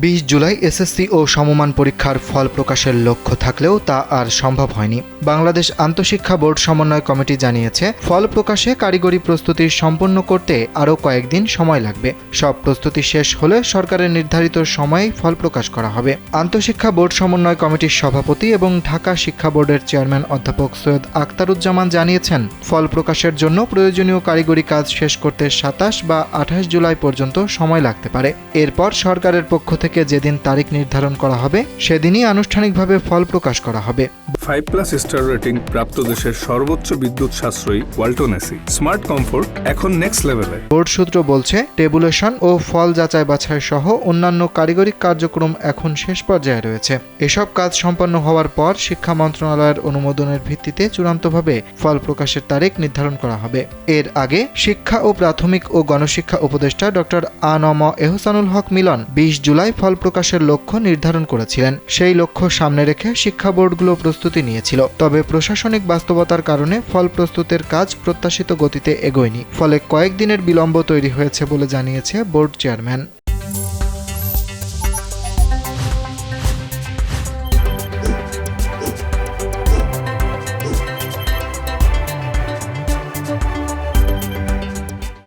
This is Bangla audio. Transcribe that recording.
20 জুলাই এসএসসি ও সমমান পরীক্ষার ফল প্রকাশের লক্ষ্য থাকলেও তা আর সম্ভব হয়নি। বাংলাদেশ আন্তঃশিক্ষা বোর্ড সমন্বয় কমিটি জানিয়েছে, ফল প্রকাশে কারিগরি প্রস্তুতি সম্পন্ন করতে আরও কয়েকদিন সময় লাগবে। সব প্রস্তুতি শেষ হলে সরকারের নির্ধারিত সময়ে ফল প্রকাশ করা হবে। আন্তঃশিক্ষা বোর্ড সমন্বয় কমিটির সভাপতি এবং ঢাকা শিক্ষা বোর্ডের চেয়ারম্যান অধ্যাপক সৈয়দ আখতারুজ্জামান জানিয়েছেন, ফল প্রকাশের জন্য প্রয়োজনীয় কারিগরি কাজ শেষ করতে 27 বা 28 জুলাই পর্যন্ত সময় লাগতে পারে। এরপর সরকারের পক্ষ থেকে যেদিন তারিখ নির্ধারণ করা হবে সেদিনই আনুষ্ঠানিকভাবে ফল প্রকাশ করা হবে। 5+ স্টার রেটিং প্রাপ্ত দেশের সর্বোচ্চ বিদ্যুৎ সাশ্রয়ী ওয়ালটন এসি স্মার্ট কমফোর্ট এখন নেক্সট লেভেলে। বোর্ড সূত্র বলছে, টেবুলেশন ও ফল যাচাই বাছাই সহ অন্যান্য কারিগরি কার্যক্রম এখন শেষ পর্যায়ে রয়েছে। এসব কাজ সম্পন্ন হওয়ার পর শিক্ষা মন্ত্রণালয়ের অনুমোদনের ভিত্তিতে চূড়ান্তভাবে ফল প্রকাশের তারিখ নির্ধারণ করা হবে। এর আগে শিক্ষা ও প্রাথমিক ও গণশিক্ষা উপদেষ্টা ডক্টর আ.ন.ম এহসানুল হক মিলন 20 জুলাই ফল প্রকাশের লক্ষ্য নির্ধারণ করেছিলেন। সেই লক্ষ্য সামনে রেখে শিক্ষা বোর্ডগুলো প্রস্তুতি নিয়েছিল। তবে প্রশাসনিক বাস্তবতার কারণে ফল প্রস্তুতের কাজ প্রত্যাশিত গতিতে এগোয়নি। ফলে কয়েকদিনের বিলম্ব তৈরি হয়েছে বলে জানিয়েছে বোর্ড চেয়ারম্যান।